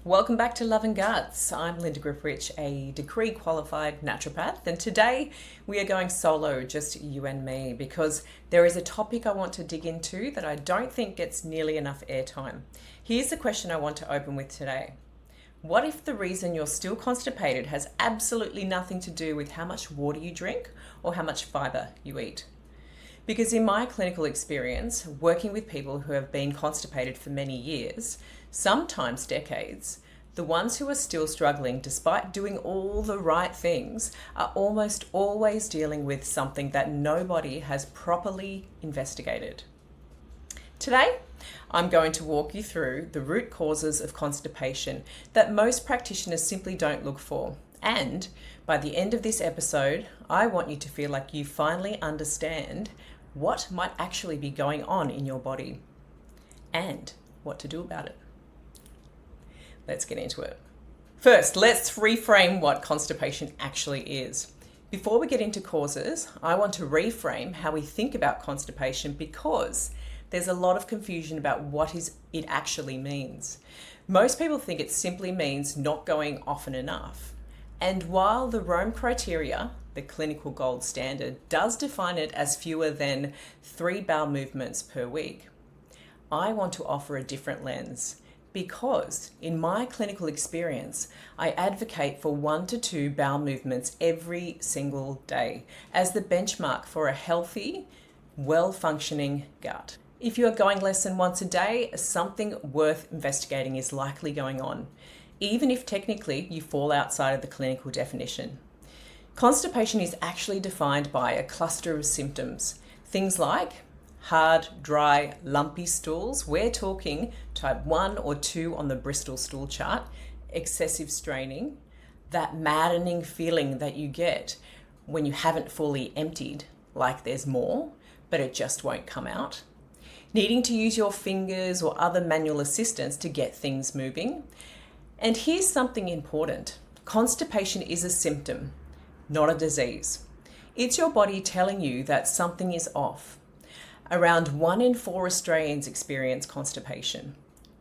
Welcome back to Love and Guts. I'm Linda Gripprich, a degree qualified naturopath, and today we are going solo, just you and me, because there is a topic I want to dig into that I don't think gets nearly enough airtime. Here's the question I want to open with today. What if the reason you're still constipated has absolutely nothing to do with how much water you drink or how much fibre you eat? Because in my clinical experience, working with people who have been constipated for many years, sometimes decades, the ones who are still struggling despite doing all the right things are almost always dealing with something that nobody has properly investigated. Today, I'm going to walk you through the root causes of constipation that most practitioners simply don't look for. And by the end of this episode, I want you to feel like you finally understand what might actually be going on in your body and what to do about it. Let's get into it. First, let's reframe what constipation actually is. Before we get into causes, I want to reframe how we think about constipation because there's a lot of confusion about what it actually means. Most people think it simply means not going often enough. And while the Rome criteria, the clinical gold standard, does define it as fewer than 3 bowel movements per week, I want to offer a different lens because in my clinical experience, I advocate for 1 to 2 bowel movements every single day as the benchmark for a healthy, well-functioning gut. If you are going less than once a day, something worth investigating is likely going on, even if technically you fall outside of the clinical definition. Constipation is actually defined by a cluster of symptoms. Things like hard, dry, lumpy stools. We're talking type 1 or 2 on the Bristol stool chart. Excessive straining. That maddening feeling that you get when you haven't fully emptied, like there's more, but it just won't come out. Needing to use your fingers or other manual assistance to get things moving. And here's something important. Constipation is a symptom, not a disease. It's your body telling you that something is off. Around 1 in 4 Australians experience constipation.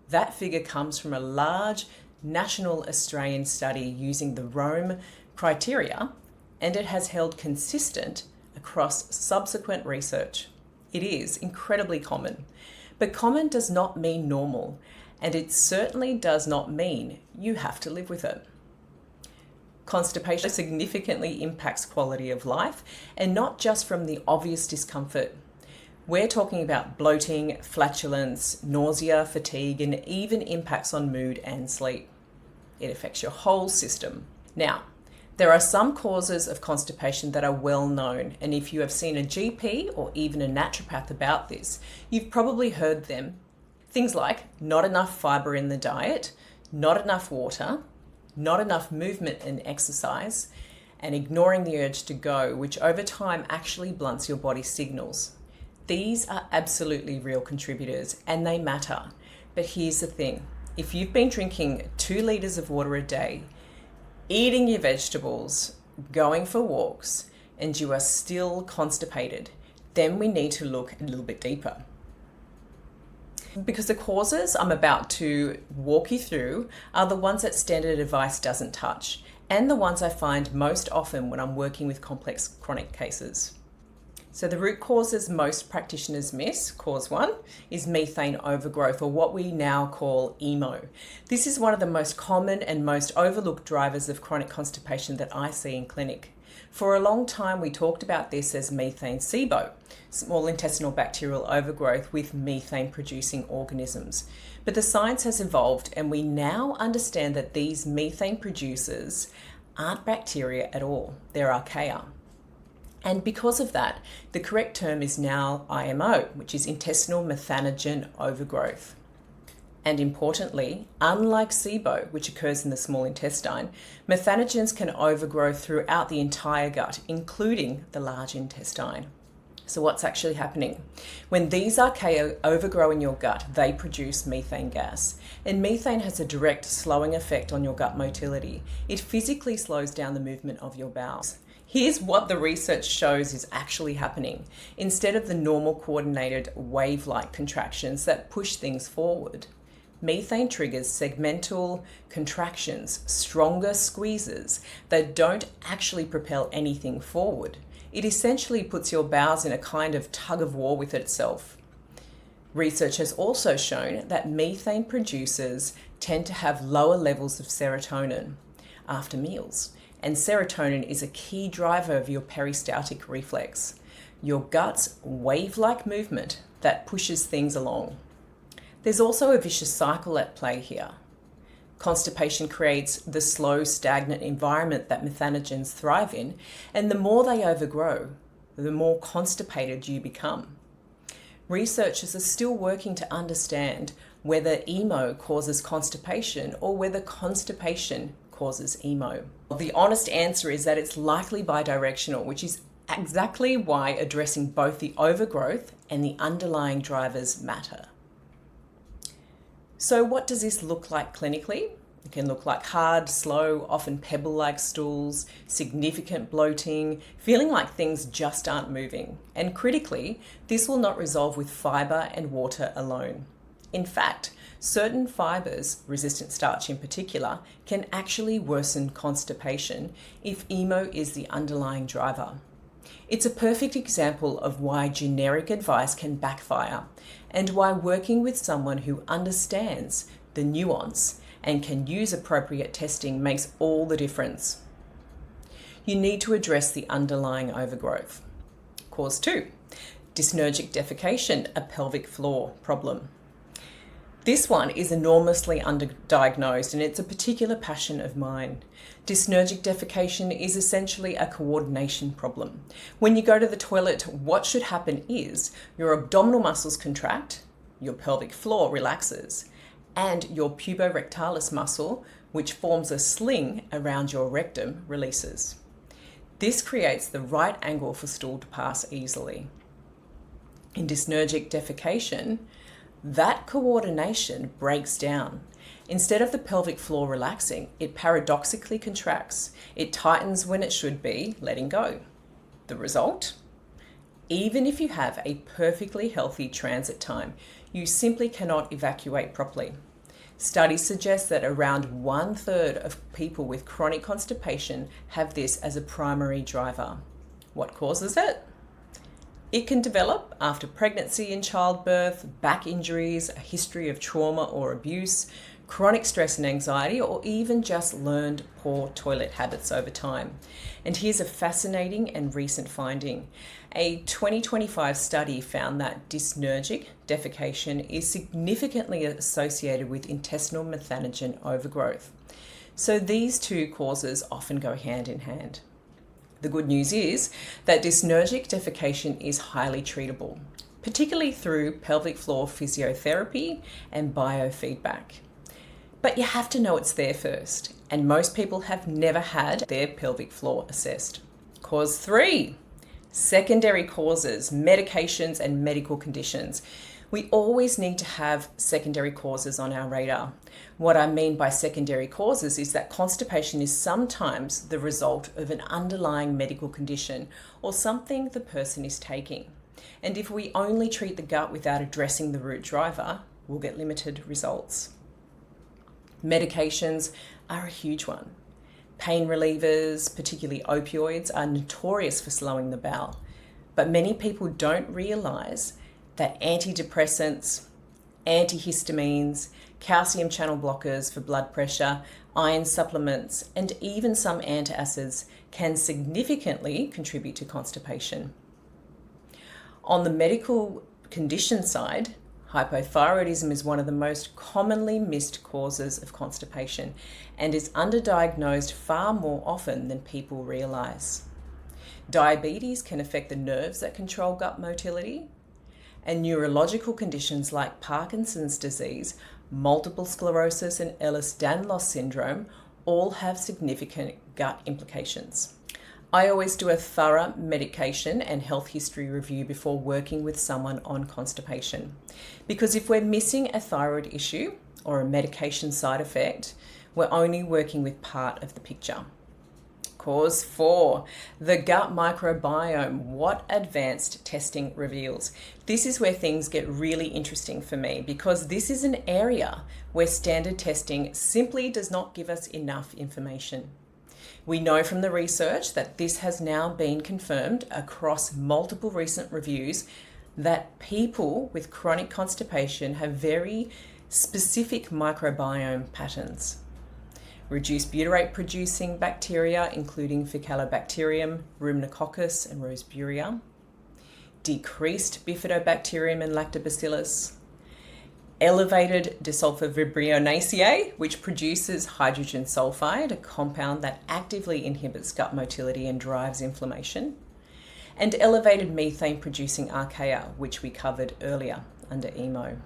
That figure comes from a large national Australian study using the Rome criteria, and it has held consistent across subsequent research. It is incredibly common, but common does not mean normal, and it certainly does not mean you have to live with it. Constipation significantly impacts quality of life, and not just from the obvious discomfort. We're talking about bloating, flatulence, nausea, fatigue, and even impacts on mood and sleep. It affects your whole system. Now, there are some causes of constipation that are well known, and if you have seen a GP or even a naturopath about this, you've probably heard them. Things like not enough fibre in the diet, not enough water, not enough movement and exercise, and ignoring the urge to go, which over time actually blunts your body's signals. These are absolutely real contributors and they matter. But here's the thing. If you've been drinking 2 litres of water a day, eating your vegetables, going for walks, and you are still constipated, then we need to look a little bit deeper. Because the causes I'm about to walk you through are the ones that standard advice doesn't touch, and the ones I find most often when I'm working with complex chronic cases. So the root causes most practitioners miss, cause 1, is methane overgrowth, or what we now call EMO. This is one of the most common and most overlooked drivers of chronic constipation that I see in clinic. For a long time, we talked about this as methane SIBO, small intestinal bacterial overgrowth with methane-producing organisms. But the science has evolved, and we now understand that these methane producers aren't bacteria at all. They're archaea. And because of that, the correct term is now IMO, which is intestinal methanogen overgrowth. And importantly, unlike SIBO, which occurs in the small intestine, methanogens can overgrow throughout the entire gut, including the large intestine. So what's actually happening? When these archaea overgrow in your gut, they produce methane gas. And methane has a direct slowing effect on your gut motility. It physically slows down the movement of your bowels. Here's what the research shows is actually happening. Instead of the normal coordinated wave-like contractions that push things forward, methane triggers segmental contractions, stronger squeezes that don't actually propel anything forward. It essentially puts your bowels in a kind of tug of war with itself. Research has also shown that methane producers tend to have lower levels of serotonin after meals, and serotonin is a key driver of your peristaltic reflex, your gut's wave-like movement that pushes things along. There's also a vicious cycle at play here. Constipation creates the slow, stagnant environment that methanogens thrive in, and the more they overgrow, the more constipated you become. Researchers are still working to understand whether emo causes constipation or whether constipation causes emo. The honest answer is that it's likely bidirectional, which is exactly why addressing both the overgrowth and the underlying drivers matter. So what does this look like clinically? It can look like hard, slow, often pebble-like stools, significant bloating, feeling like things just aren't moving. And critically, this will not resolve with fibre and water alone. In fact, certain fibres, resistant starch in particular, can actually worsen constipation if emo is the underlying driver. It's a perfect example of why generic advice can backfire and why working with someone who understands the nuance and can use appropriate testing makes all the difference. You need to address the underlying overgrowth. Cause 2, dyssynergic defecation, a pelvic floor problem. This one is enormously underdiagnosed and it's a particular passion of mine. Dyssynergic defecation is essentially a coordination problem. When you go to the toilet, what should happen is your abdominal muscles contract, your pelvic floor relaxes, and your puborectalis muscle, which forms a sling around your rectum, releases. This creates the right angle for stool to pass easily. In dyssynergic defecation, that coordination breaks down. Instead of the pelvic floor relaxing, it paradoxically contracts. It tightens when it should be letting go. The result? Even if you have a perfectly healthy transit time, you simply cannot evacuate properly. Studies suggest that around 1/3 of people with chronic constipation have this as a primary driver. What causes it? It can develop after pregnancy and childbirth, back injuries, a history of trauma or abuse, chronic stress and anxiety, or even just learned poor toilet habits over time. And here's a fascinating and recent finding. A 2025 study found that dyssynergic defecation is significantly associated with intestinal methanogen overgrowth. So these two causes often go hand in hand. The good news is that dyssynergic defecation is highly treatable, particularly through pelvic floor physiotherapy and biofeedback. But you have to know it's there first, and most people have never had their pelvic floor assessed. Cause 3, secondary causes, medications and medical conditions. We always need to have secondary causes on our radar. What I mean by secondary causes is that constipation is sometimes the result of an underlying medical condition or something the person is taking. And if we only treat the gut without addressing the root driver, we'll get limited results. Medications are a huge one. Pain relievers, particularly opioids, are notorious for slowing the bowel. But many people don't realize that antidepressants, antihistamines, calcium channel blockers for blood pressure, iron supplements, and even some antacids can significantly contribute to constipation. On the medical condition side, hypothyroidism is one of the most commonly missed causes of constipation and is underdiagnosed far more often than people realize. Diabetes can affect the nerves that control gut motility, and neurological conditions like Parkinson's disease, multiple sclerosis, and Ehlers-Danlos syndrome all have significant gut implications. I always do a thorough medication and health history review before working with someone on constipation. Because if we're missing a thyroid issue or a medication side effect, we're only working with part of the picture. Cause 4, the gut microbiome, what advanced testing reveals. This is where things get really interesting for me because this is an area where standard testing simply does not give us enough information. We know from the research that this has now been confirmed across multiple recent reviews that people with chronic constipation have very specific microbiome patterns. Reduced butyrate-producing bacteria, including Faecalibacterium, Rhamnococcus, and Roseburia. Decreased Bifidobacterium and Lactobacillus. Elevated desulfovibrio, which produces hydrogen sulfide, a compound that actively inhibits gut motility and drives inflammation. And elevated methane-producing archaea, which we covered earlier under EMO.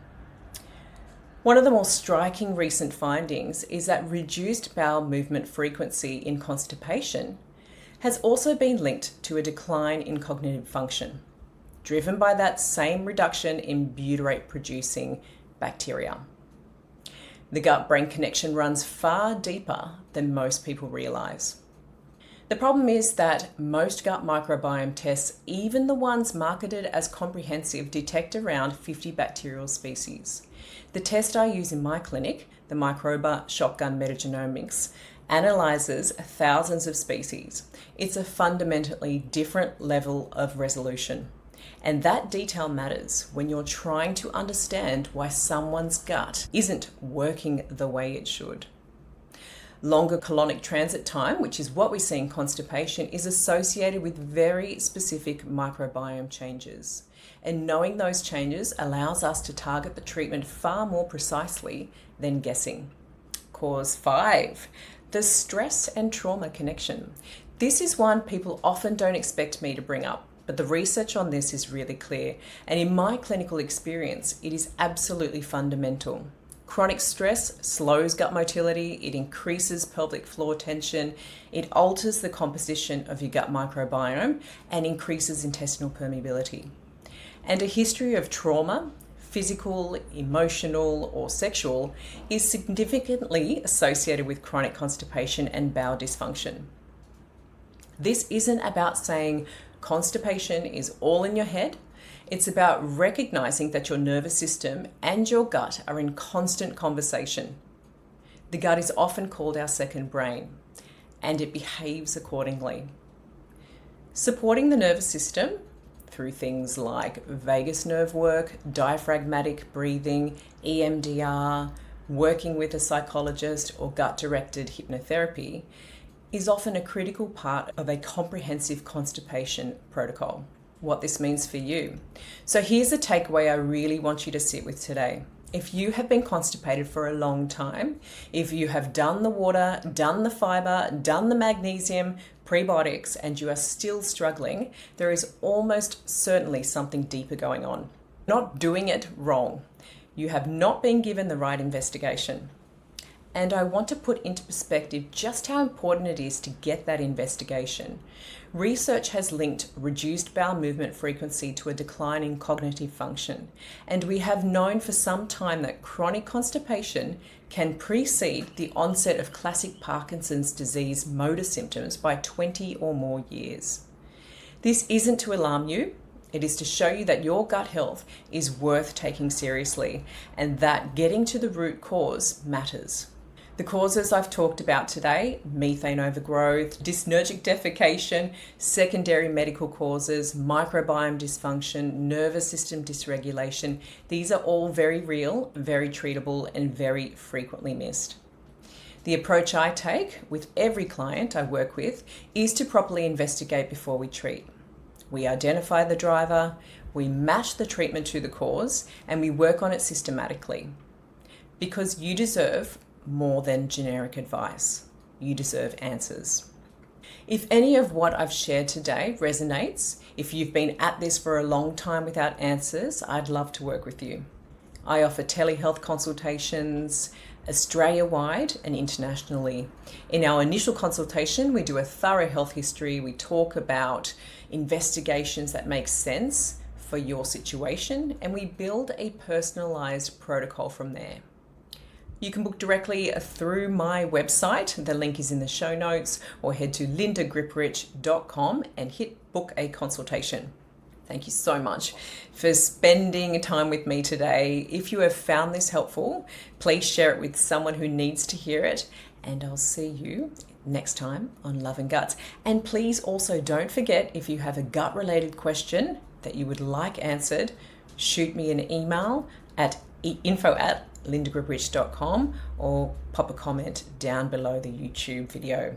One of the more striking recent findings is that reduced bowel movement frequency in constipation has also been linked to a decline in cognitive function, driven by that same reduction in butyrate-producing bacteria. The gut-brain connection runs far deeper than most people realise. The problem is that most gut microbiome tests, even the ones marketed as comprehensive, detect around 50 bacterial species. The test I use in my clinic, the Microba Shotgun Metagenomics, analyzes thousands of species. It's a fundamentally different level of resolution. And that detail matters when you're trying to understand why someone's gut isn't working the way it should. Longer colonic transit time, which is what we see in constipation, is associated with very specific microbiome changes. And knowing those changes allows us to target the treatment far more precisely than guessing. Cause 5, the stress and trauma connection. This is one people often don't expect me to bring up, but the research on this is really clear. And in my clinical experience, it is absolutely fundamental. Chronic stress slows gut motility, it increases pelvic floor tension, it alters the composition of your gut microbiome and increases intestinal permeability. And a history of trauma, physical, emotional, or sexual, is significantly associated with chronic constipation and bowel dysfunction. This isn't about saying constipation is all in your head. It's about recognizing that your nervous system and your gut are in constant conversation. The gut is often called our second brain, and it behaves accordingly. Supporting the nervous system through things like vagus nerve work, diaphragmatic breathing, EMDR, working with a psychologist, or gut-directed hypnotherapy is often a critical part of a comprehensive constipation protocol. What this means for you. So here's a takeaway I really want you to sit with today. If you have been constipated for a long time, if you have done the water, done the fibre, done the magnesium, prebiotics, and you are still struggling, there is almost certainly something deeper going on. Not doing it wrong. You have not been given the right investigation. And I want to put into perspective just how important it is to get that investigation. Research has linked reduced bowel movement frequency to a decline in cognitive function. And we have known for some time that chronic constipation can precede the onset of classic Parkinson's disease motor symptoms by 20 or more years. This isn't to alarm you. It is to show you that your gut health is worth taking seriously and that getting to the root cause matters. The causes I've talked about today, methane overgrowth, dyssynergic defecation, secondary medical causes, microbiome dysfunction, nervous system dysregulation, these are all very real, very treatable, and very frequently missed. The approach I take with every client I work with is to properly investigate before we treat. We identify the driver, we match the treatment to the cause, and we work on it systematically. Because you deserve more than generic advice. You deserve answers. If any of what I've shared today resonates, if you've been at this for a long time without answers, I'd love to work with you. I offer telehealth consultations Australia-wide and internationally. In our initial consultation, we do a thorough health history. We talk about investigations that make sense for your situation, and we build a personalized protocol from there. You can book directly through my website. The link is in the show notes, or head to lindagriprich.com and hit book a consultation. Thank you so much for spending time with me today. If you have found this helpful, please share it with someone who needs to hear it, and I'll see you next time on Love and Guts. And please also don't forget, if you have a gut-related question that you would like answered, shoot me an email at info@lindagriprich.com or pop a comment down below the YouTube video.